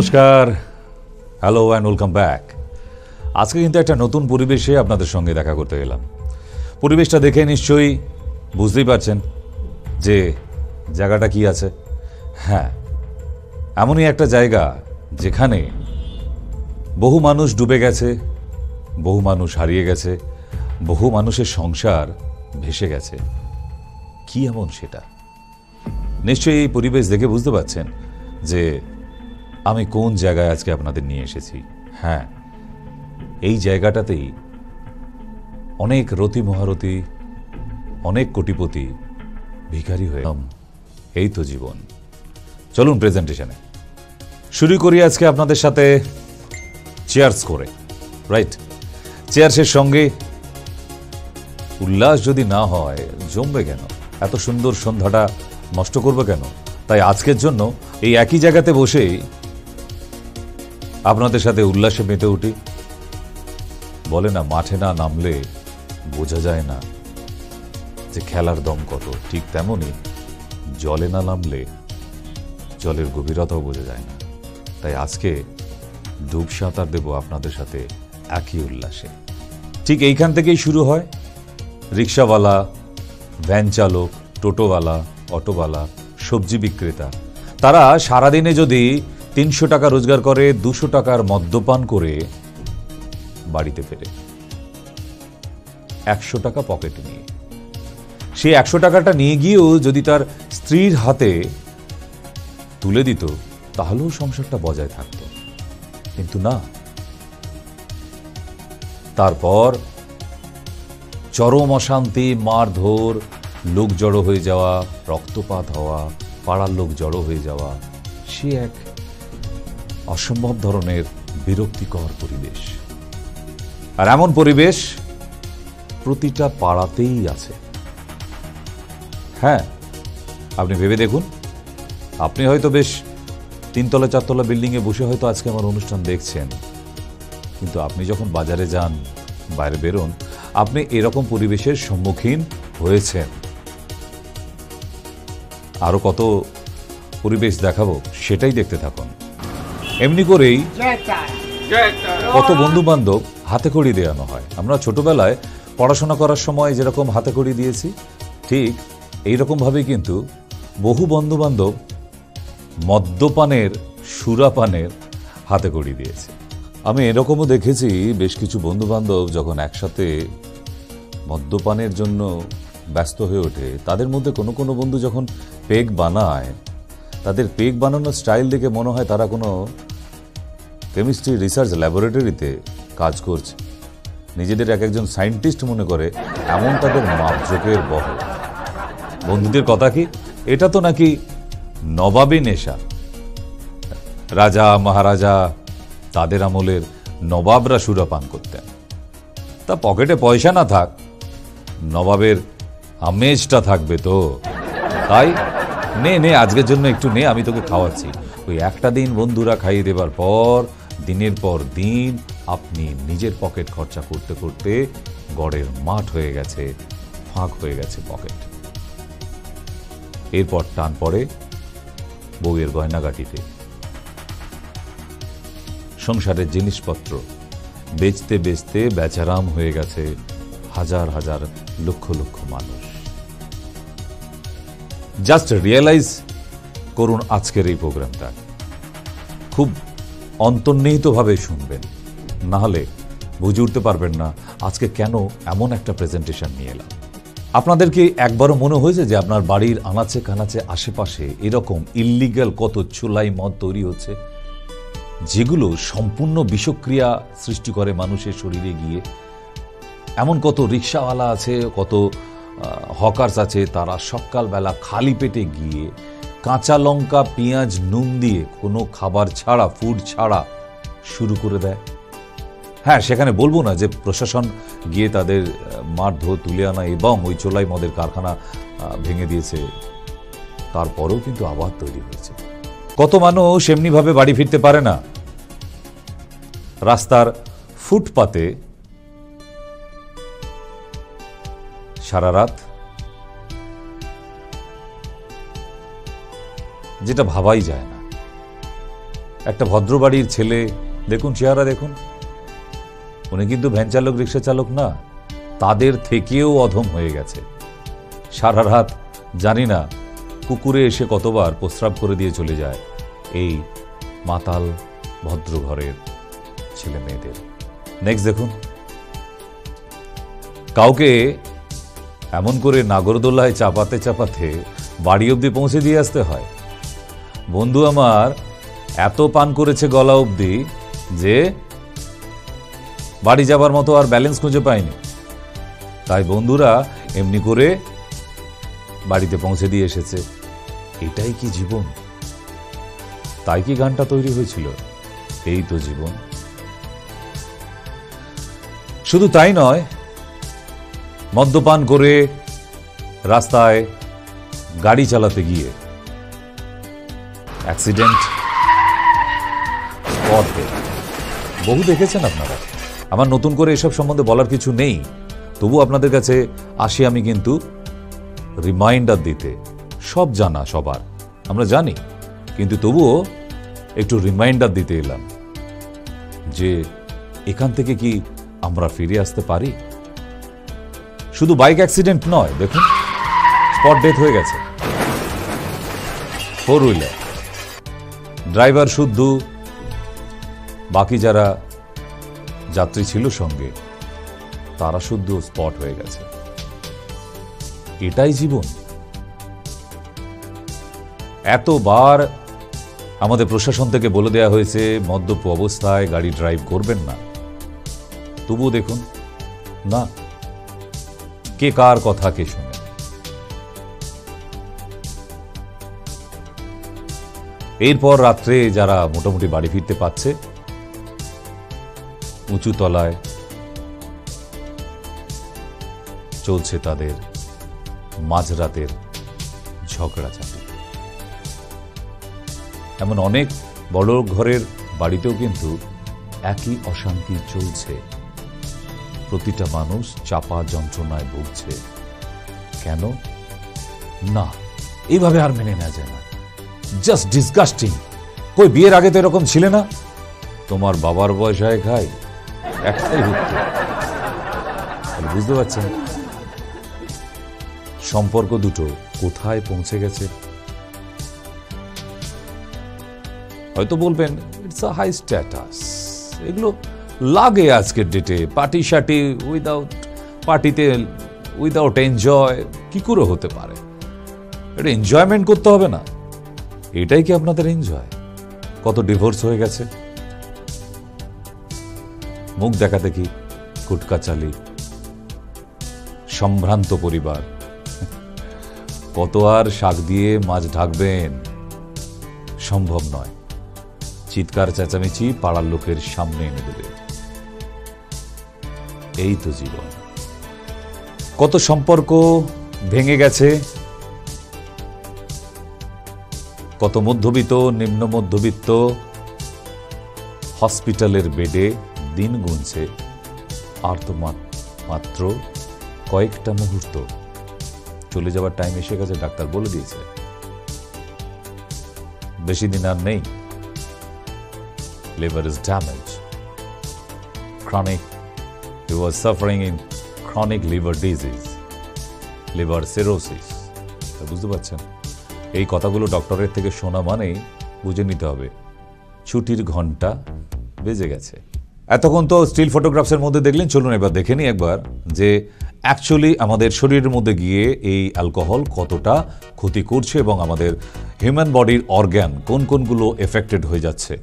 নমস্কার, hello and welcome back. আজকে কিন্তু একটা নতুন পরিবেশে আপনাদের সঙ্গে দেখা করতে গেলাম। পরিবেশটা দেখে নিশ্চয়ই বুঝতেই পারছেন যে জায়গাটা কি আছে। হ্যাঁ, এমনই একটা জায়গা যেখানে বহু মানুষ ডুবে গেছে, বহু মানুষ হারিয়ে গেছে, বহু মানুষের সংসার ভেসে গেছে। কি এমন সেটা? নিশ্চয়ই এই পরিবেশ দেখে বুঝতে পারছেন যে আমি কোন জায়গায় আজকে আপনাদের নিয়ে এসেছি। হ্যাঁ, এই জায়গাটাতেই অনেক রতি মহারতি, অনেক কোটিপতি ভিখারি হয়ে এই তো জীবন। চলুন প্রেজেন্টেশনে শুরু করি আজকে আপনাদের সাথে চেয়ার্স করে। রাইট, চেয়ার্সের সঙ্গে উল্লাস যদি না হয় জমবে কেন? এত সুন্দর সন্ধ্যাটা নষ্ট করবে কেন? তাই আজকের জন্য এই একই জায়গাতে বসেই আপনাদের সাথে উল্লাসে মেতে উঠি। বলে না, মাঠে না নামলে বোঝা যায় না যে খেলার দম কত। ঠিক তেমনই জলে না নামলে জলের গভীরতাও বোঝা যায় না। তাই আজকে ডুব সাঁতার দেব আপনাদের সাথে একই উল্লাসে। ঠিক এইখান থেকেই শুরু হয় রিক্সাওয়ালা, ভ্যান চালক, টোটোওয়ালা, অটোওয়ালা, সবজি বিক্রেতা। তারা সারাদিনে যদি ৩০০ টাকা রোজগার করে, ২০০ টাকার মদ্যপান করে বাড়িতে ফেরে ১০০ টাকা পকেটে নিয়ে, সেই ১০০ টাকাটা নিয়ে গিয়েও যদি তার স্ত্রীর হাতে তুলে দিত তাহলেও সংসারটা বজায় থাকত। কিন্তু না, তারপর চরম অশান্তি, মারধর, লোক জড়ো হয়ে যাওয়া, রক্তপাত হওয়া, পাড়ার লোক জড়ো হয়ে যাওয়া, সে এক অসম্ভব ধরনের বিরক্তিকর পরিবেশ। আর এমন পরিবেশ প্রতিটা পাড়াতেই আছে। হ্যাঁ, আপনি ভেবে দেখুন, আপনি হয়তো বেশ ৩তলা ৪তলা বিল্ডিংয়ে বসে হয়তো আজকে আমার অনুষ্ঠান দেখছেন, কিন্তু আপনি যখন বাজারে যান, বাইরে বেরোন, আপনি এরকম পরিবেশের সম্মুখীন হয়েছেন। আরো কত পরিবেশ দেখাবো, সেটাই দেখতে থাকুন। এমনি করেই কত বন্ধু বান্ধব হাতে খড়ি দেওয়ানো হয়। আমরা ছোটবেলায় পড়াশোনা করার সময় যেরকম হাতে খড়ি দিয়েছি, ঠিক এইরকম ভাবেই কিন্তু বহু বন্ধু বান্ধব মদ্যপানের, সুরাপানের হাতে খড়ি দিয়েছে। আমি এরকমও দেখেছি বেশ কিছু বন্ধু বান্ধব যখন একসাথে মদ্যপানের জন্য ব্যস্ত হয়ে ওঠে, তাদের মধ্যে কোনো কোনো বন্ধু যখন পেগ বানায়, তাদের পেগ বানানোর স্টাইল দেখে মনে হয় তারা কোনো কেমিস্ট্রি রিসার্চ ল্যাবরেটরিতে কাজ করছে। নিজেদের এক একজন সায়েন্টিস্ট মনে করে, এমন তাদের মাপজোকের বহ। বন্ধুদের কথা কি, এটা তো নাকি নবাবী নেশা। রাজা মহারাজা তাদের আমলের নবাবরা সুরাপান করতেন। তা পকেটে পয়সা না থাক, নবাবের আমেজটা থাকবে তো। তাই নে নে, আজকের জন্য একটু নে, আমি তোকে খাওয়াচ্ছি। ওই একটা দিন বন্ধুরা খাইয়ে দেবার পর দিনের পর দিন আপনি নিজের পকেট খরচা করতে করতে গড়ের মাঠ হয়ে গেছে, ফাঁক হয়ে গেছে পকেট। এরপর টান পড়ে বউয়ের গয়নাগাটিতে। সংসারের জিনিসপত্র বেচতে বেচতে বেচারাম হয়ে গেছে হাজার হাজার লক্ষ লক্ষ মানুষ। জাস্ট রিয়েলাইজ করুন আজকের এই প্রোগ্রামটা, খুব অন্তর্নিহিতভাবে শুনবেন, না হলে বুঝে উঠতে পারবেন না আজকে কেন এমন একটা প্রেজেন্টেশন নিয়ে এলাম। আপনাদেরকে একবারও মনে হয়েছে যে আপনার বাড়ির আনাচে কানাচে আশেপাশে এরকম ইল্লিগাল কত চুলাই মদ তৈরি হচ্ছে, যেগুলো সম্পূর্ণ বিষক্রিয়া সৃষ্টি করে মানুষের শরীরে গিয়ে? এমন কত রিক্সাওয়ালা আছে, কত হকার্স আছে, তারা সকালবেলা খালি পেটে গিয়ে কাঁচা লঙ্কা, পেঁয়াজ, নুন দিয়ে কোনো খাবার ছাড়া, ফুড ছাড়া শুরু করে দেয়। হ্যাঁ, সেখানে বলবো না যে প্রশাসন গিয়ে তাদের মারধর তুলে আনা এবং ওই চোলাই মদের কারখানা ভেঙে দিয়েছে, তারপরেও কিন্তু আবার তৈরি হয়েছে। কত মানুষ এমনিভাবে বাড়ি ফিরতে পারে না, রাস্তার ফুটপাতে সারা রাত, যেটা ভাবাই যায় না। একটা ভদ্রবাড়ির ছেলে, দেখুন চেহারা দেখুন, উনি কিন্তু ভ্যান চালক, রিক্সা চালক না, তাদের থেকেও অধম হয়ে গেছে। সারা রাত জানি না কুকুরে এসে কতবার প্রস্রাব করে দিয়ে চলে যায় এই মাতাল ভদ্র ঘরের ছেলে মেয়েদের। নেক্সট দেখুন, কাউকে এমন করে নাগরদোলায় চাপাতে চাপাতে বাড়ি অবধি পৌঁছে দিয়ে আসতে হয়। বন্ধু আমার এত পান করেছে গলা অবধি যে বাড়ি যাবার মতো আর ব্যালেন্স খুঁজে পায়নি, তাই বন্ধুরা এমনি করে বাড়িতে পৌঁছে দিয়ে এসেছে। এটাই কি জীবন? তাই কি গানটা তৈরি হয়েছিল, এই তো জীবন। শুধু তাই নয়, মদ্যপান করে রাস্তায় গাড়ি চালাতে গিয়ে অ্যাক্সিডেন্ট, বহু দেখেছেন আপনারা। আমার নতুন করে এসব সম্বন্ধে বলার কিছু নেই, তবু আপনাদের কাছে আসি আমি কিন্তু রিমাইন্ডার দিতে। সব জানা সবার, আমরা জানি, কিন্তু তবুও একটু রিমাইন্ডার দিতে এলাম যে এখান থেকে কি আমরা ফিরে আসতে পারি। শুধু বাইক অ্যাক্সিডেন্ট নয়, দেখুন স্পট ডেথ হয়ে গেছে, 4 হুইলার, ড্রাইভার শুদ্ধ, বাকি যারা যাত্রী ছিল সঙ্গে তারা শুদ্ধ স্পট হয়ে গেছে। এটাই জীবন। এতবার আমাদের প্রশাসন থেকে বলে দেওয়া হয়েছে মদ্যপ অবস্থায় গাড়ি ড্রাইভ করবেন না, তবুও দেখুন না, কে কার কথা কে শুনে। এরপর রাত্রে যারা মোটামুটি বাড়ি ফিরতে পারছে, উঁচু তলায় চলছে তাদের মাঝরাতের ঝগড়াঝাটি। এমন অনেক বড় ঘরের বাড়িতেও কিন্তু একই অশান্তি চলছে। প্রতিটা মানুষ চাপা যন্ত্রণায় ভুগছে। কেন? না, এইভাবে আর মেনে নেওয়া যায় না, জাস্ট ডিসগাস্টিং। কই বিয়ের আগে তো এরকম ছিলে না? তোমার বাবার বয়সায় খাই, একটাই উত্তর। বুঝতে পারছেন সম্পর্ক দুটো কোথায় পৌঁছে গেছে? হয়তো বলবেন ইটস আ হাই স্ট্যাটাস, এগুলো লাগে আজকের ডেটে। পার্টি শার্টি পার্টিতে উইদাউট এনজয় কি করে হতে পারে? এটা এনজয়মেন্ট করতে হবে না? এটাই কি আপনাদের এনজয়? কত ডিভোর্স হয়ে গেছে, মুখ দেখা দেখি, কুটকাচালি, সম্ভ্রান্ত পরিবার। কত আর শাক দিয়ে মাছ ঢাকবেন? সম্ভব নয়। চিৎকার চেঁচামেচি পাড়ার লোকের সামনে এনে দেবে। এই তো জীবন। কত সম্পর্ক ভেঙে গেছে, কত মধ্যবিত্ত, নিম্ন মধ্যবিত্ত হসপিটালের বেডে দিন গুনছে। আর তো মাত্র কয়েকটা মুহূর্ত, চলে যাওয়ার টাইম এসে গেছে, ডাক্তার বলে দিয়েছে বেশি দিন আর নেই। Liver is damaged. He was suffering in chronic liver disease, liver cirrhosis. বুঝতে পারছেন? এই কথাগুলো ডক্টরের থেকে শোনা মানেই বুঝে নিতে হবে ছুটির ঘন্টা বেজে গেছে। এতক্ষণ তো স্টিল ফটোগ্রাফসের মধ্যে দেখলেন, চলুন এবার দেখে নিই একবার যে অ্যাকচুয়ালি আমাদের শরীরের মধ্যে গিয়ে এই অ্যালকোহল কতটা ক্ষতি করছে এবং আমাদের হিউম্যান বডির অর্গান কোন কোনগুলো এফেক্টেড হয়ে যাচ্ছে।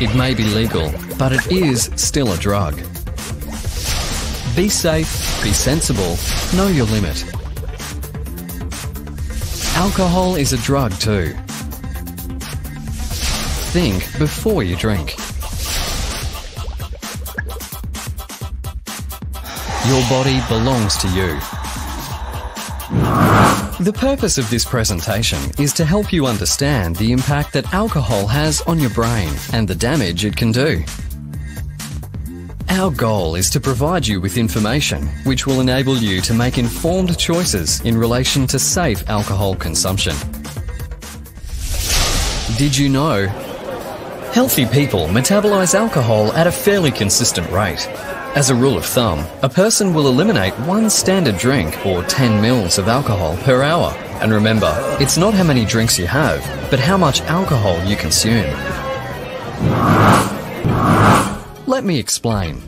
It may be legal, but it is still a drug. Be safe, be sensible, know your limit. Alcohol is a drug too. Think before you drink. Your body belongs to you. The purpose of this presentation is to help you understand the impact that alcohol has on your brain and the damage it can do. Our goal is to provide you with information which will enable you to make informed choices in relation to safe alcohol consumption. Did you know? Healthy people metabolize alcohol at a fairly consistent rate. As a rule of thumb, a person will eliminate 1 standard drink or 10 mils of alcohol per hour. And remember, it's not how many drinks you have, but how much alcohol you consume. Let me explain.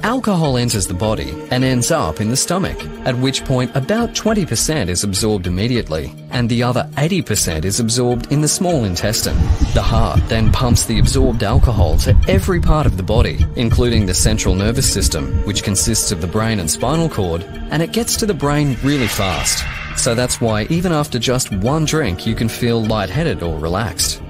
Alcohol enters the body and ends up in the stomach, at which point about 20% is absorbed immediately, and the other 80% is absorbed in the small intestine. The heart then pumps the absorbed alcohol to every part of the body, including the central nervous system, which consists of the brain and spinal cord, and it gets to the brain really fast. So that's why even after just 1 drink you can feel lightheaded or relaxed.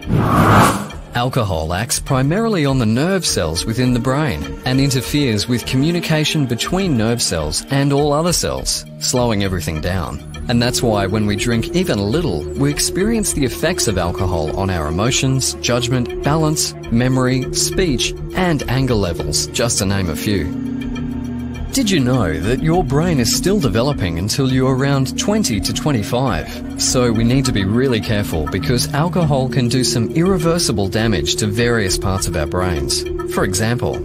Alcohol acts primarily on the nerve cells within the brain and interferes with communication between nerve cells and all other cells, slowing everything down. And that's why when we drink even a little, we experience the effects of alcohol on our emotions, judgment, balance, memory, speech, and anger levels, just to name a few. Did you know that your brain is still developing until you're around 20 to 25? So we need to be really careful because alcohol can do some irreversible damage to various parts of our brains. For example,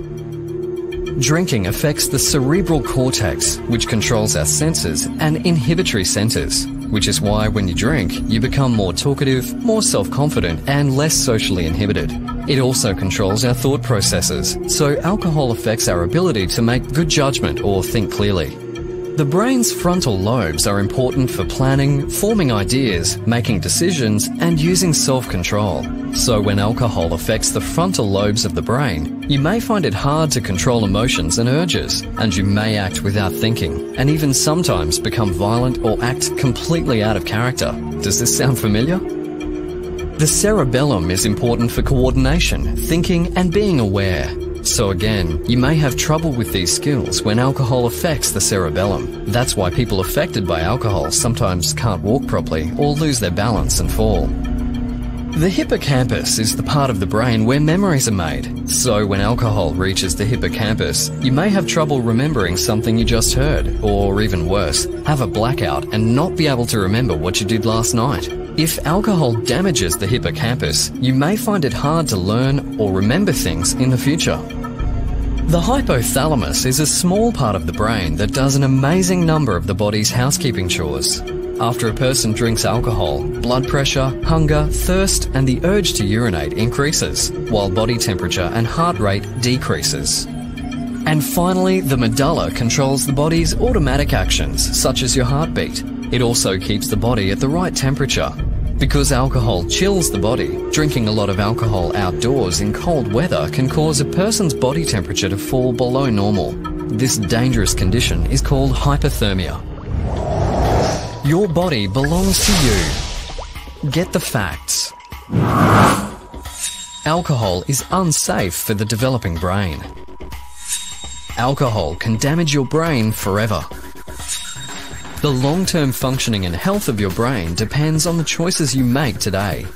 drinking affects the cerebral cortex, which controls our senses, and inhibitory centers, which is why when you drink, you become more talkative, more self-confident, and less socially inhibited. It also controls our thought processes, so alcohol affects our ability to make good judgment or think clearly. The brain's frontal lobes are important for planning, forming ideas, making decisions, and using self-control. So when alcohol affects the frontal lobes of the brain, you may find it hard to control emotions and urges, and you may act without thinking, and even sometimes become violent or act completely out of character. Does this sound familiar? The cerebellum is important for coordination, thinking, and being aware. So again, you may have trouble with these skills when alcohol affects the cerebellum. That's why people affected by alcohol sometimes can't walk properly or lose their balance and fall. The hippocampus is the part of the brain where memories are made. So when alcohol reaches the hippocampus, you may have trouble remembering something you just heard, or even worse, have a blackout and not be able to remember what you did last night. If alcohol damages the hippocampus, you may find it hard to learn or remember things in the future. The hypothalamus is a small part of the brain that does an amazing number of the body's housekeeping chores. After a person drinks alcohol, blood pressure, hunger, thirst, and the urge to urinate increases, while body temperature and heart rate decreases. And finally, the medulla controls the body's automatic actions, such as your heartbeat. It also keeps the body at the right temperature. Because alcohol chills the body, drinking a lot of alcohol outdoors in cold weather can cause a person's body temperature to fall below normal. This dangerous condition is called hypothermia. Your body belongs to you. Get the facts. Alcohol is unsafe for the developing brain. Alcohol can damage your brain forever. The long-term functioning and health of your brain depends on the choices you make today.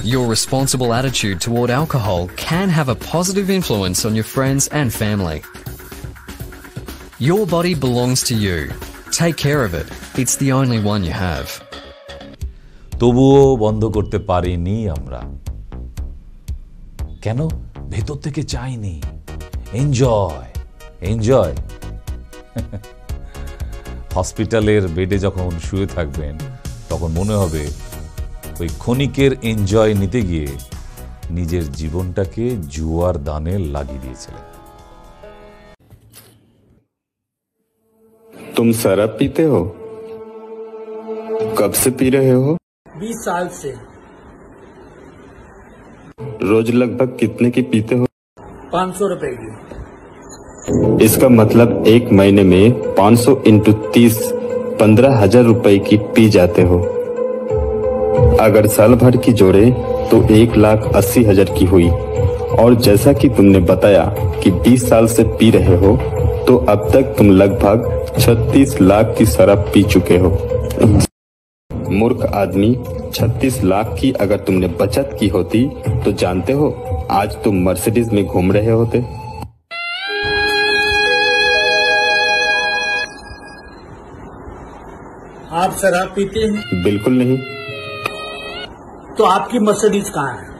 Your responsible attitude toward alcohol can have a positive influence on your friends and family. Your body belongs to you. Take care of it. It's the only one you have. তবুও বন্ধ করতে পারিনি আমরা। কেন? ভেতর থেকে চাইনি। Enjoy, enjoy. হসপিটালের বেডে যখন শুয়ে থাকবেন তখন মনে হবে ওই ক্ষণিকের এনজয় নিতে গিয়ে নিজের জীবনটাকে জুয়ার দানে লাগিয়ে দিয়েছিলেন। तुम शराब पीते हो? कब से पी रहे हो? 20 साल से। रोज लगभग कितने की पीते हो? 500 रुपए की। इसका मतलब एक महीने में 500 इंटू 30 15,000 रुपए की पी जाते हो। अगर साल भर की जोड़े तो 1,80,000 की हुई। और जैसा कि तुमने बताया कि 20 साल से पी रहे हो, तो अब तक तुम लगभग 36 लाख की शराब पी चुके हो। मूर्ख आदमी, 36 लाख की अगर तुमने बचत की होती तो जानते हो आज तुम मर्सिडीज में घूम रहे होते। आप शराब पीते हैं? बिल्कुल नहीं। तो आपकी मर्सिडीज कहाँ है?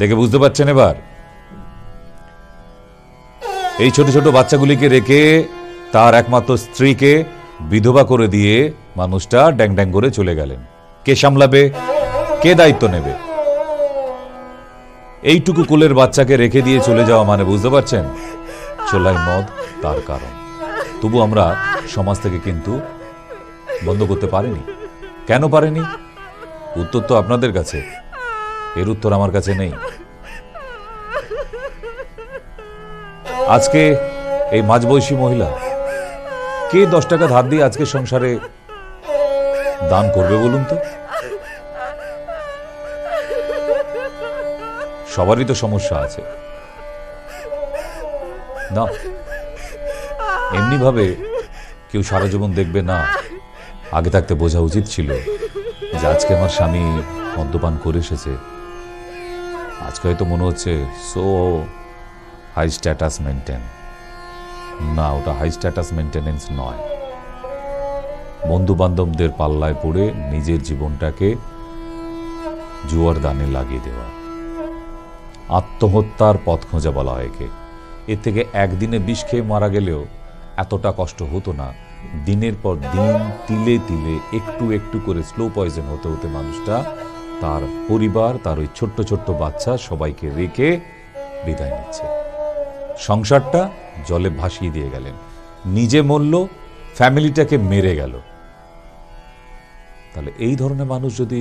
দেখে বুঝতে পারছেন এবার? এই ছোট ছোট বাচ্চাগুলিকে রেখে তার একমাত্র স্ত্রীকে বিধবা করে দিয়ে মানুষটা ড্যাং ড্যাং করে চলে গেলেন। কে সামলাবে? কে দায়িত্ব নেবে? এইটুকু কোলের বাচ্চাকে রেখে দিয়ে চলে যাওয়া মানে বুঝতে পারছেন চোলাই মদ তার কারণ। তবু আমরা সমাজ থেকে কিন্তু বন্ধ করতে পারিনি। কেন পারেনি? উত্তর তো আপনাদের কাছে, এর উত্তর আমার কাছে নেই। আজকে এই মাঝবয়সী মহিলা কে 10 টাকা ধার দিয়ে আজকে সংসারে দান করবে বলুন তো? সবারই তো সমস্যা আছে না। এমনি ভাবে কেউ সারা জীবন দেখবে না। আগে থাকতে বোঝা উচিত ছিল যে আজকে আমার স্বামী মদ্যপান করে এসেছে, আজকে হয়তো মনে হচ্ছে সো হাই স্ট্যাটাস মেনটেন। না, ওটা হাই স্ট্যাটাস মেনটেনেন্স নয়। বন্ধু বান্ধবদের পাল্লায় পড়ে নিজের জীবনটাকে জুয়ার দানে লাগিয়ে দেওয়া, আত্মহত্যার পথ খোঁজা বলা হয় একে। এর থেকে একদিনে বিষ খেয়ে মারা গেলেও এতটা কষ্ট হতো না। দিনের পর দিন তিলে তিলে একটু একটু করে স্লো পয়জন হতে হতে মানুষটা তার পরিবার, তার ওই ছোট্ট ছোট্ট বাচ্চা সবাইকে রেখে বিদায় নিচ্ছে। সংসারটা জলে ভাসিয়ে দিয়ে গেলেন, নিজে মরল, ফ্যামিলিটাকে মেরে গেল। তাহলে এই ধরনের মানুষ যদি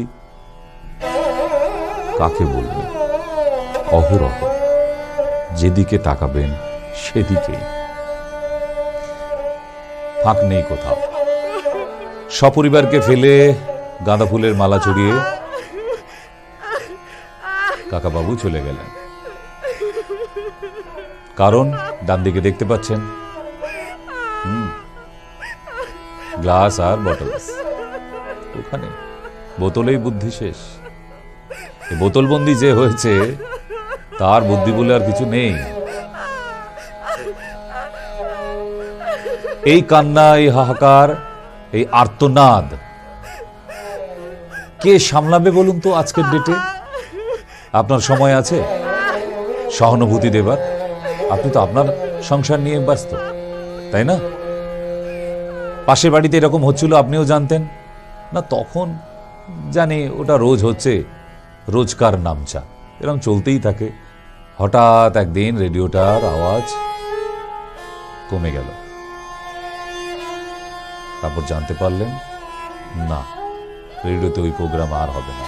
কাকে বলবেন? অহরহ যেদিকে তাকাবেন সেদিকেই, ফাঁক নেই কোথাও। সপরিবারকে ফেলে গাঁদা ফুলের মালা চড়িয়ে কাকাবাবু চলে গেলেন। কারণ ডান দিকে দেখতে পাচ্ছেন গ্লাস আর বটলস, ওখানে বোতলেই বুদ্ধি শেষ। বোতলবন্দি যে হয়েছে তার বুদ্ধি বলে আর কিছু নেই। এই কান্না, এই হাহাকার, এই আর্তনাদ কে সামলাবে বলুন তো? আজকের ডেটে আপনার সময় আছে সহানুভূতি দেবার? আপনি তো আপনার সংসার নিয়ে ব্যস্ত, তাই না? পাশের বাড়িতে এরকম হচ্ছিল, আপনিও জানতেন না? তখন জানি ওটা রোজ হচ্ছে, রোজকার নামচা, এরকম চলতেই থাকে। হঠাৎ একদিন রেডিওটার আওয়াজ কমে গেল। তারপর জানতে পারলেন না, রেডিওতে ওই প্রোগ্রাম আর হবে না,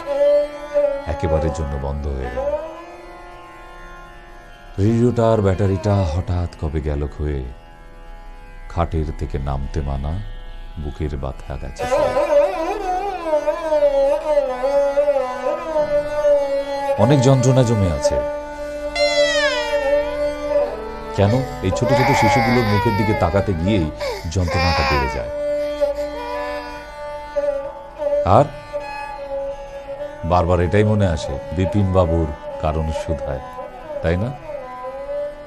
একেবারের জন্য বন্ধ হয়ে গেল। রেডিওটার ব্যাটারিটা হঠাৎ কবে গেল হয়ে, খাটের থেকে নামতে মানা, বুকের ব্যথা গেছে। অনেক যন্ত্রণা জমে আছে। কেন? এই ছোট ছোট শিশুগুলোর মুখের দিকে তাকাতে গিয়েই যন্ত্রণাটা বেড়ে যায়। আর বারবার এটাই মনে আসে, বিপিন বাবুর কারণ শুধায়, তাই না?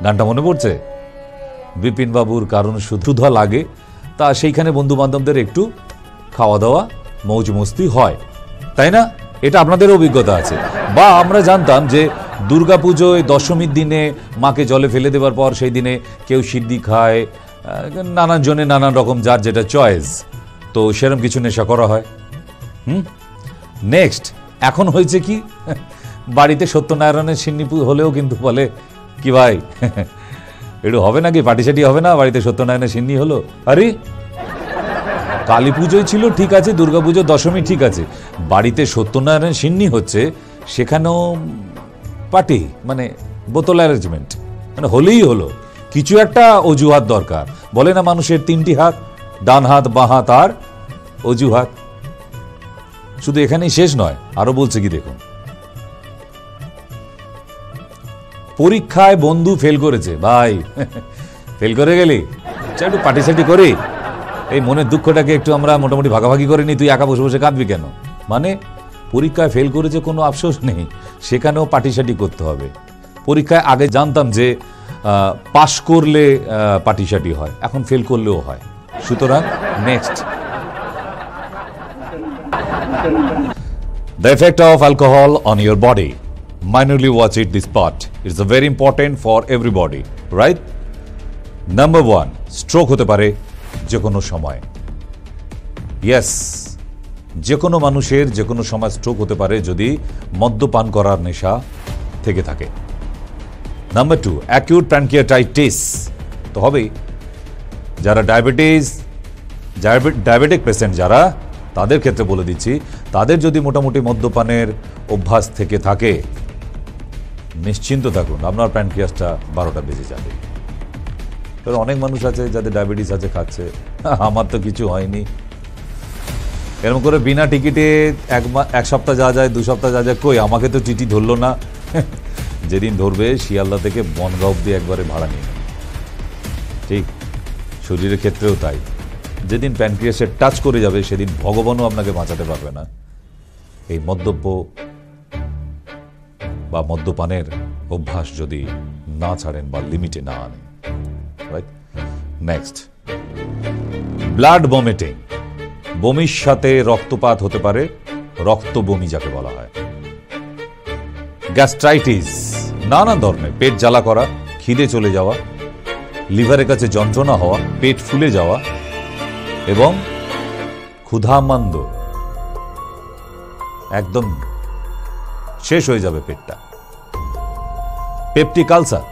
গানটা মনে পড়ছে? বিপিন বাবুর কারণ শুধা লাগে, তা সেইখানে বন্ধু বান্ধবদের একটু খাওয়া দাওয়া মৌজ মস্তি হয়, তাই না? এটা আপনাদের অভিজ্ঞতা আছে। বা আমরা জানতাম যে দুর্গাপুজোয় দশমীর দিনে মাকে জলে ফেলে দেওয়ার পর সেই দিনে কেউ সিদ্ধি খায়, নানান জনে নানান রকম যার যেটা চয়েস, তো সেরকম কিছু নেশা করা হয়। নেক্সট এখন হয়েছে কি, বাড়িতে সত্যনারায়ণের সিন্নি হলেও কিন্তু বলে কি ভাই একটু হবে নাকি, পাটিসাটি হবে না, বাড়িতে সত্যনারায়ণের সিন্নি হলো। আরে কালী পুজোই ছিল ঠিক আছে, দুর্গাপুজো দশমী ঠিক আছে, বাড়িতে সত্যনারায়ণ সিন্নি হচ্ছে, সেখানেও পার্টি মানে বোতল অ্যারেঞ্জমেন্ট, মানে হলেই হলো। কিছু একটা অজুহাত দরকার। বলে না মানুষের 3টি হাত, ডান হাত, বাঁ হাত আর অজুহাত। শুধু এখানেই শেষ নয়, আরো বলছে কি দেখুন। পরীক্ষায় বন্ধু ফেল করেছে, ভাই ফেল করে গেলি একটু পার্টিসাটি করি, এই মনের দুঃখটাকে একটু আমরা মোটামুটি ভাগাভাগি করে নিই, তুই একা বসে বসে কাঁদবি কেন? মানে পরীক্ষায় ফেল করেছে কোনো আফসোস নেই, সেখানেও পার্টিসাটি করতে হবে। পরীক্ষায় আগে জানতাম যে পাশ করলে পার্টিসাটি হয়, এখন ফেল করলেও হয়। সুতরাং next, the effect of alcohol on your body. Minorly watch it this part. It's a very important for everybody, right? Number 1, stroke হতে পারে যে কোনো সময়। Yes, যে কোনো মানুষের যে কোনো সময় স্ট্রোক হতে পারে যদি মদ্যপান করার নেশা থেকে থাকে। Number 2, acute pancreatitis তো হবেই। যারা ডায়াবেটিক পেশেন্ট যারা, তাদের ক্ষেত্রে বলে দিচ্ছি, তাদের যদি মোটামুটি মদ্যপানের অভ্যাস থেকে থাকে, নিশ্চিন্ত থাকুন আপনার প্যানক্রিয়াসটা 12টা বেজে যাবে। কারণ অনেক মানুষ আছে যাদের ডায়াবেটিস আছে, খাচ্ছে, আমার তো কিছু হয়নি, এরকম করে বিনা টিকিটে এক সপ্তাহ যাওয়া যায়, 2 সপ্তাহ যাওয়া যায়, কই আমাকে তো টিটি ধরলো না। যেদিন ধরবে শিয়ালদা থেকে বনগাঁও অব্দি একবারে ভাড়া নিয়ে নেবে। ঠিক শরীরের ক্ষেত্রেও তাই, যেদিন প্যানক্রিয়াসে টাচ করে যাবে সেদিন ভগবানও আপনাকে বাঁচাতে পারবে না। এই মদ্যপ বা মদ্যপানের অভ্যাস যদি না ছাড়েন বা লিমিটে না আনেন, রাইট? নেক্সট, ব্লাড ভমিটিং, বমির সাথে রক্তপাত হতে পারে, রক্ত বমি যাকে বলা হয়। গ্যাস্ট্রাইটিস, নানা ধরনের পেট জ্বালা করা, খিদে চলে যাওয়া, লিভারের কাছে যন্ত্রণা হওয়া, পেট ফুলে যাওয়া এবং ক্ষুধামান্দ, একদম শেষ হয়ে যাবে পেটটা। পেপটিক আলসার,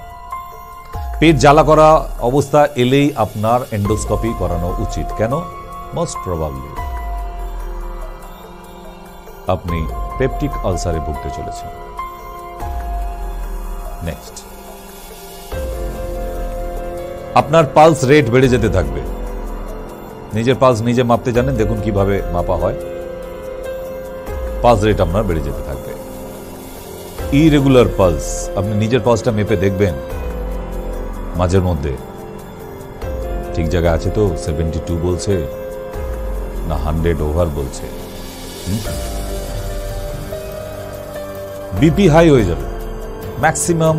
পেট জ্বালা করা অবস্থা এলেই আপনার এন্ডোস্কোপি করানো উচিত। কেন? মোস্ট প্রবাবলি আপনি পেপটিক আলসারে ভুগতে চলেছেন। নেক্সট, আপনার পালস রেট বেড়ে যেতে থাকবে। নিজের পালস নিজে মাপতে জানেন, দেখুন কিভাবে মাপা হয়। পালস রেট আপনার বেড়ে যেতে থাকবে। ইরেগুলার পালস, আপনি নিজের পালসটা মেপে দেখবেন মাঝের মধ্যে ঠিক জায়গায় আছে তো, 72 বলছে না 100 ওভার বলছে। বিপি হাই হয়ে যাবে। ম্যাক্সিমাম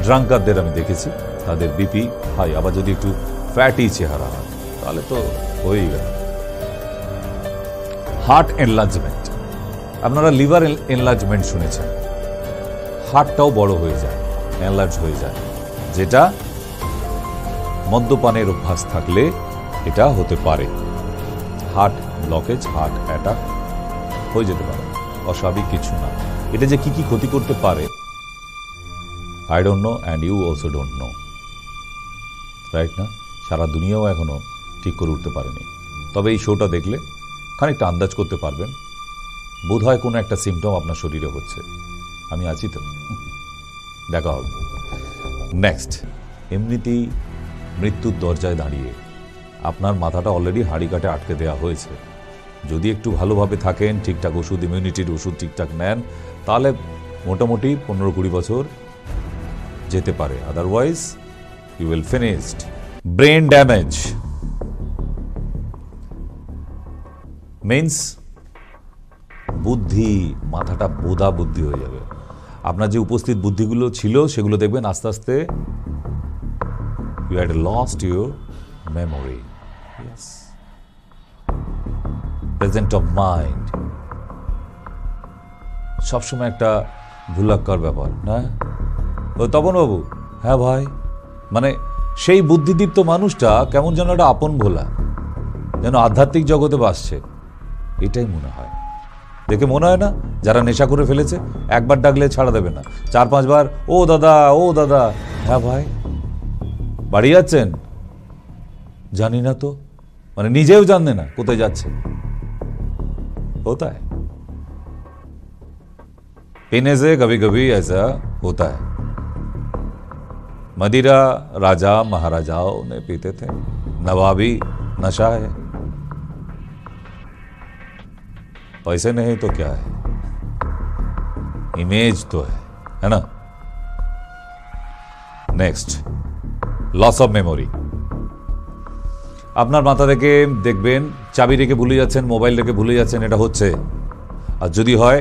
ড্রাঙ্কারদের আমি দেখেছি তাদের বিপি হাই। আবার যদি একটু ফ্যাটি চেহারা হয় তাহলে তো হয়েই গেল। হার্ট এনলার্জমেন্ট, আপনারা লিভার এনলার্জমেন্ট শুনেছেন, হার্টটাও বড় হয়ে যায়, এনলার্জ হয়ে যায়, যেটা মদ্যপানের অভ্যাস থাকলে এটা হতে পারে। হার্ট ব্লকেজ, হার্ট অ্যাটাক হয়ে যেতে পারে, অস্বাভাবিক কিছু না। এটা যে কি কি ক্ষতি করতে পারে, I don't know and you also don't know, right না? সারা দুনিয়াও এখনো ঠিক করে উঠতে পারেনি। তবে এই শোটা দেখলে খানিকটা আন্দাজ করতে পারবেন, বোধ হয় কোনো একটা সিমটম আপনার শরীরে হচ্ছে। আমি আছি তো, দেখা হবে। নেক্সট, এমনিতেই মৃত্যুর দরজায় দাঁড়িয়ে আপনার মাথাটা অলরেডি হাঁড়ি কাটে আটকে দেওয়া হয়েছে। যদি একটু ভালোভাবে থাকেন, ঠিকঠাক ওষুধ, ইমিউনিটির ওষুধ ঠিকঠাক নেন, তাহলে মোটামুটি 15-20 বছর যেতে পারে। Otherwise you will finished. Brain damage means বুদ্ধি, মাথাটা বোধা বুদ্ধি হয়ে যাবে। আপনার যে উপস্থিত বুদ্ধিগুলো ছিল সেগুলো দেখবেন আস্তে আস্তে you had lost your memory. Yes. Present of mind. সবসময় একটা ভুলাক্কার ব্যাপার না? ও তপন বাবু, হ্যাঁ ভাই, মানে সেই বুদ্ধিদীপ্ত মানুষটা কেমন যেন একটা আপন ভোলা, যেন আধ্যাত্মিক জগতে বাসছে, এটাই মনে হয়। দেখে মনে হয় না যারা নেশা করে ফেলেছে একবার ডাকলে ছাড়া দেবে না, 4-5 বার ও দাদা, ও দাদা, হ্যাঁ ভাই বাড়ি যাচ্ছেন? জানি না তো, মানে নিজেও জানে না কোথায় যাচ্ছে। होता है, पीने से कभी कभी ऐसा होता है। मदिरा राजा महाराजाओं ने पीते थे, नवाबी नशा है। पैसे नहीं तो क्या है, इमेज तो है ना? Next, loss of memory. আপনার মাথা থেকে দেখবেন চাবি রেখে ভুলে যাচ্ছেন, মোবাইল রেখে ভুলে যাচ্ছেন, এটা হচ্ছে। আর যদি হয়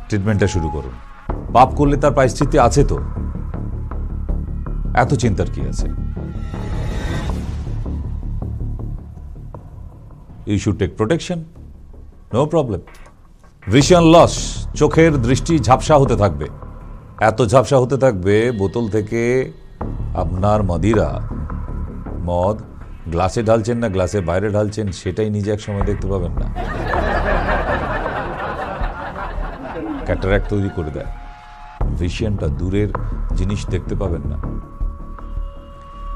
ট্রিটমেন্টটা শুরু করুন। পাপ করলে তার প্রায়শ্চিত্তি আছে তো, এত চিন্তার কি আছে? You should take protection, no problem. Vision loss, চোখের দৃষ্টি ঝাপসা হতে থাকবে, এত ঝাপসা হতে থাকবে বোতল থেকে আপনার মদ গ্লাসে ঢালছেন না গ্লাসে বাইরে ঢালছেন সেটাই নিজে এক সময় দেখতে পাবেন না। ক্যাটারাক্ট তৈরি করে দেয়। ভিশনটা, দূরের জিনিস দেখতে পাবেন না,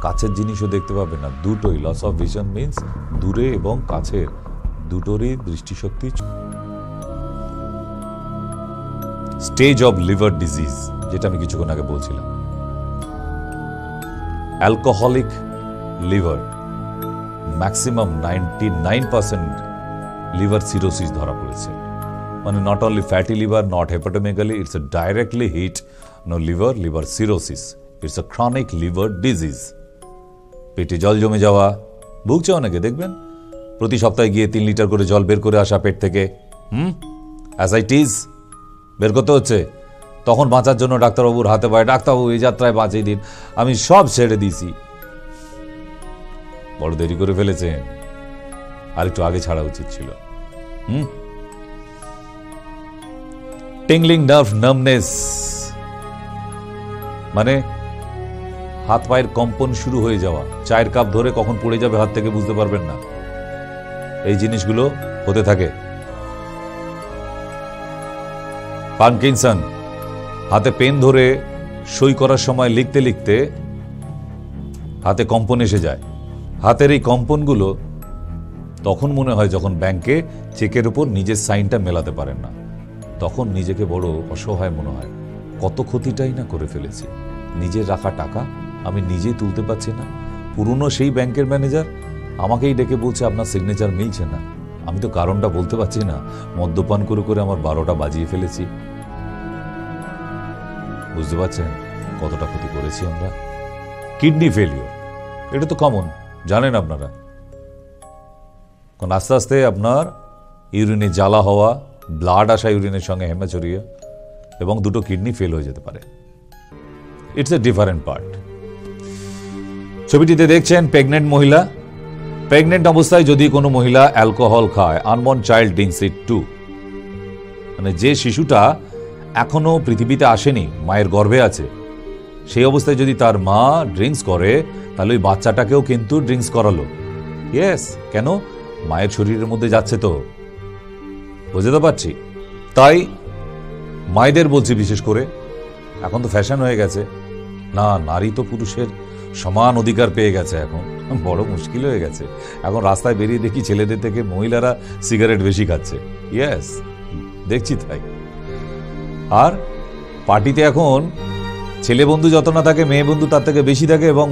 কাছের জিনিসও দেখতে পাবেন না, দুটোই। লস অফ ভিশন মিন্স দূরে এবং কাছের দুটোরই দৃষ্টিশক্তি। স্টেজ অফ লিভার ডিজিজ, যেটা আমি কিছুক্ষণ আগে বলছিলাম। Alcoholic liver, maximum 99% liver cirrhosis ধরা পড়েছে। মানে not only fatty liver, not hepatomegaly, it's a directly hit no liver cirrhosis, it's a chronic liver disease. পেটে জল জমে যাওয়া, ভুগছে অনেকে, দেখবেন প্রতি সপ্তাহে গিয়ে 3 লিটার করে জল বের করে আসা পেট থেকে, অ্যাসাইটিস বের করতে হচ্ছে। তখন বাঁচার জন্য ডাক্তারবাবুর হাতে পায়, ডাক্তারবাবু এই যাত্রায় বাঁচিয়ে দিন, আমি সব ছেড়ে দিয়েছি। বড় দেরি করে ফেলেছেন, আর একটু আগে ছাড়া উচিত ছিল। টিংলিং নার্ভ নামনেস, মানে হাত পায়ের কম্পন শুরু হয়ে যাওয়া, চায়ের কাপ ধরে কখন পড়ে যাবে হাত থেকে বুঝতে পারবেন না, এই জিনিসগুলো হতে থাকে। পার্কিনসন, হাতে পেন ধরে সই করার সময় লিখতে লিখতে হাতে কম্পন এসে যায়। হাতের এই কম্পনগুলো তখন মনে হয় যখন ব্যাংকে চেকের উপর নিজের সাইনটা মেলাতে পারেন না, তখন নিজেকে বড় অসহায় মনে হয়। কত ক্ষতিটাই না করে ফেলেছি, নিজের রাখা টাকা আমি নিজেই তুলতে পারছি না। পুরনো সেই ব্যাংকের ম্যানেজার আমাকেই ডেকে বলছে আপনার সিগনেচার মিলছে না। আমি তো কারণটা বলতে পারছি না, মদ্যপান করে করে আমার 12টা বাজিয়ে ফেলেছি। বুঝতে পারছেন কতটা ক্ষতি করেছি আমরা? কিডনি ফেলিওর, এটা তো কমন, জানেন আপনারা। কারণ আস্তে আস্তে আপনার ইউরিনে জ্বালা হওয়া, ব্লাড আসা ইউরিনের সঙ্গে হেমাচুরিয়া, এবং দুটো কিডনি ফেল হয়ে যেতে পারে। It's a different part. ছবিটিতে দেখছেন প্রেগনেন্ট মহিলা। প্রেগনেন্ট অবস্থায় যদি কোনো মহিলা অ্যালকোহল খায়, আনবর্ন চাইল্ড ড্রিঙ্কস ইট টু, মানে যে শিশুটা এখনো পৃথিবীতে আসেনি, মায়ের গর্ভে আছে, সেই অবস্থায় যদি তার মা ড্রিঙ্কস করে, তাহলে ওই বাচ্চাটাকেও কিন্তু ড্রিঙ্কস করালো। ইয়েস, কেন? মায়ের শরীরের মধ্যে যাচ্ছে তো, বুঝতে পারছি। তাই মায়েদের বলছি বিশেষ করে, এখন তো ফ্যাশন হয়ে গেছে, না নারী তো পুরুষের সমান অধিকার পেয়ে গেছে, এখন বড় মুশকিল হয়ে গেছে। এখন রাস্তায় বেরিয়ে দেখি ছেলেদের থেকে মহিলারা সিগারেট বেশি খাচ্ছে। ইয়েস, দেখছি তাই। আর পার্টিতে এখন ছেলে বন্ধু যত না থাকে, মেয়ে বন্ধু তার থেকে বেশি থাকে, এবং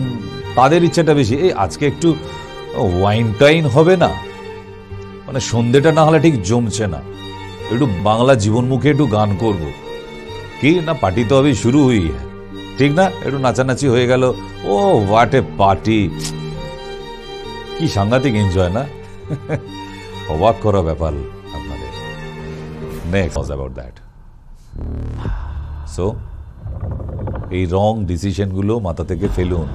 তাদের ইচ্ছাটা বেশি, এই আজকে একটু ওয়াইন টাইন হবে না, মানে সন্ধ্যেটা না হলে ঠিক জমছে না, একটু বাংলা জীবনমুখে একটু গান করব, কি না পার্টি তো अभी শুরু হুই হ্যায়, ঠিক না? একটু নাচানাচি হয়ে গেল, ও হোয়াট এ পার্টি, কি সাংঘাতিক এনজয় না? অবাক করা ব্যাপার আপনাদের। Next about that. সো এই রং ডিসিশনগুলো মাথা থেকে ফেলুন।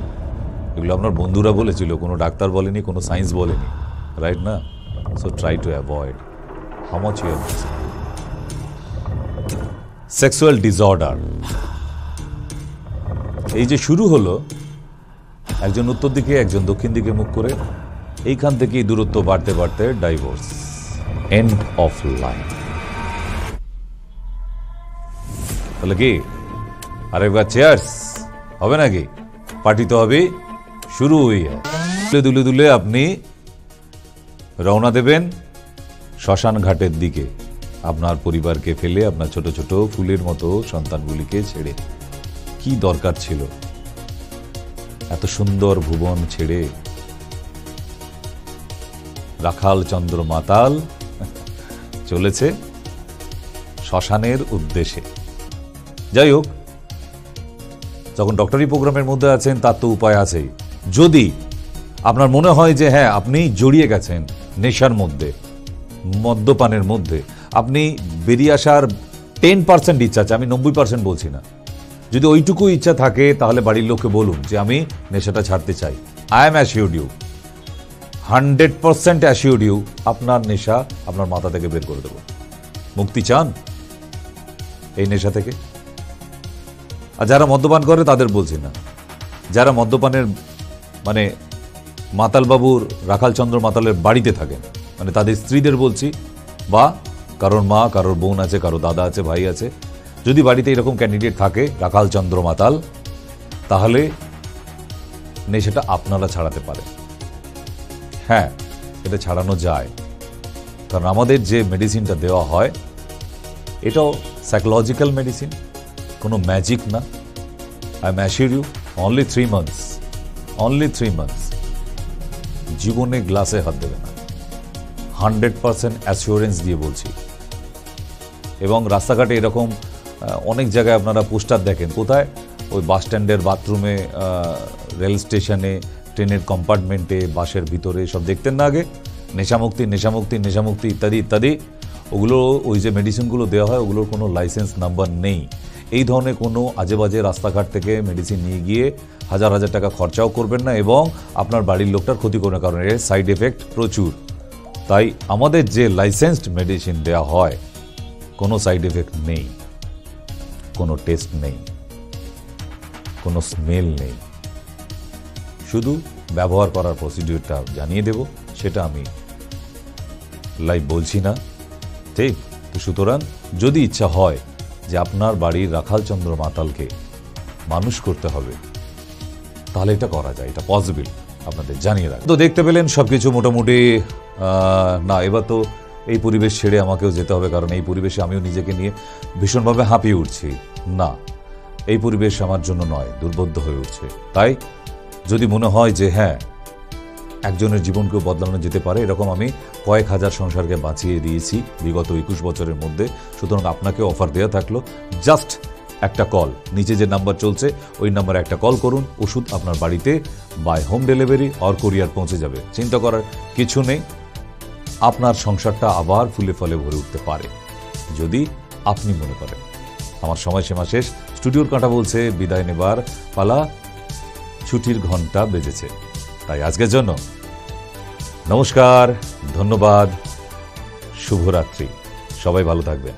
এগুলো আপনার বন্ধুরা বলেছিল, কোনো ডাক্তার বলেনি, কোনো সায়েন্স বলেনি, রাইট না? So try to avoid how much you are missing. Sexual disorder, এই যে শুরু হলো, একজন উত্তর দিকে একজন দক্ষিণ দিকে মুখ করে, এইখান থেকেই দূরত্ব বাড়তে বাড়তে ডাইভোর্স, এন্ড অফ লাইফ। তাহলে কি আরেকবার চেয়ার্স হবে নাকি? পার্টি তো হবে শুরু হয়ে যায়। দুলে দুলে আপনি রওনা দেবেন শ্মশান ঘাটের দিকে, আপনার পরিবারকে ফেলে, আপনার ছোট ছোট ফুলের মতো সন্তানগুলিকে ছেড়ে। কি দরকার ছিল এত সুন্দর ভুবন ছেড়ে? রাখাল চন্দ্র মাতাল চলেছে শ্মশানের উদ্দেশ্যে। যাই হোক, যখন ডক্টরি প্রোগ্রামের মধ্যে আছেন তার তো উপায় আছেই। যদি আপনার মনে হয় যে হ্যাঁ আপনি জড়িয়ে গেছেন নেশার মধ্যে, মদ্যপানের মধ্যে, আপনি বেরিয়ে আসার 10% ইচ্ছা আছে, আমি 90% বলছি না। যদি ওইটুকু ইচ্ছা থাকে তাহলে বাড়ির লোককে বলুন যে আমি নেশাটা ছাড়তে চাই। I am assured you, 100% assured you, আপনার নেশা আপনার মাথা থেকে বের করে দেব। মুক্তি চান এই নেশা থেকে? আর যারা মদ্যপান করে তাদের বলছি না, যারা মদ্যপানের মানে মাতালবাবুর, রাখালচন্দ্র মাতালের বাড়িতে থাকেন, মানে তাদের স্ত্রীদের বলছি, বা কারোর মা, কারোর বোন আছে, কারোর দাদা আছে, ভাই আছে, যদি বাড়িতে এরকম ক্যান্ডিডেট থাকে রাখালচন্দ্র মাতাল, তাহলে নেশাটা আপনারা ছাড়াতে পারে। হ্যাঁ, এটা ছাড়ানো যায়, কারণ আমাদের যে মেডিসিনটা দেওয়া হয় এটাও সাইকোলজিক্যাল মেডিসিন, কোনো ম্যাজিক না। I am assure you, only 3 months, only 3 months, জীবনে গ্লাসে হাত দেবে না, 100% অ্যাসিওরেন্স দিয়ে বলছি। এবং রাস্তাঘাটে এরকম অনেক জায়গায় আপনারা পোস্টার দেখেন, কোথায়? ওই বাস স্ট্যান্ডের বাথরুমে, রেল স্টেশনে, ট্রেনের কম্পার্টমেন্টে, বাসের ভিতরে, সব দেখতেন না আগে, নেশামুক্তি, নেশামুক্তি, নেশামুক্তি ইত্যাদি ইত্যাদি। ওগুলো, ওই যে মেডিসিনগুলো দেওয়া হয় ওগুলোর কোনো লাইসেন্স নাম্বার নেই। এই ধরনের কোনো আজেবাজে রাস্তাঘাট থেকে মেডিসিন নিয়ে গিয়ে হাজার হাজার টাকা খরচাও করবেন না এবং আপনার বাড়ির লোকটার ক্ষতি করবে, কারণ এর সাইড এফেক্ট প্রচুর। তাই আমাদের যে লাইসেন্সড মেডিসিন দেওয়া হয় কোনো সাইড এফেক্ট নেই, কোনো টেস্ট নেই, কোনো স্মেল নেই, শুধু ব্যবহার করার প্রসিডিউরটা জানিয়ে দেব, সেটা আমি লাইভ বলছি না, ঠিক? তো সুতরাং যদি ইচ্ছা হয় যে আপনার বাড়ির রাখালচন্দ্র মাতালকে মানুষ করতে হবে, তাহলে এটা করা যায়, এটা পসিবল, আপনাদের জানিয়ে রাখ। তো দেখতে পেলেন সবকিছু মোটামুটি। না, এবার তো এই পরিবেশ ছেড়ে আমাকেও যেতে হবে, কারণ এই পরিবেশে আমিও নিজেকে নিয়ে ভীষণভাবে হাঁপিয়ে উঠছি। না, এই পরিবেশ আমার জন্য নয়, দুর্বোধ্য হয়ে উঠছে। তাই যদি মনে হয় যে হ্যাঁ একজনের জীবনকেও বদলানো যেতে পারে, এরকম আমি কয়েক হাজার সংসারকে বাঁচিয়ে দিয়েছি বিগত 21 বছরের মধ্যে। সুতরাং আপনাকে অফার দেওয়া থাকলো, জাস্ট একটা কল, নিচে যে নাম্বার চলছে ওই নাম্বারে একটা কল করুন, ওষুধ আপনার বাড়িতে by home delivery or courier পৌঁছে যাবে। চিন্তা করার কিছু নেই, আপনার সংসারটা আবার ফুলে ফলে ভরে উঠতে পারে যদি আপনি মনে করেন। আমার সময়সীমা শেষ, স্টুডিওর কাঁটা বলছে বিদায় নেবার পালা, ছুটির ঘন্টা বেজেছে। তাই আজকের জন্য নমস্কার, ধন্যবাদ, শুভরাত্রি, সবাই ভালো থাকবেন।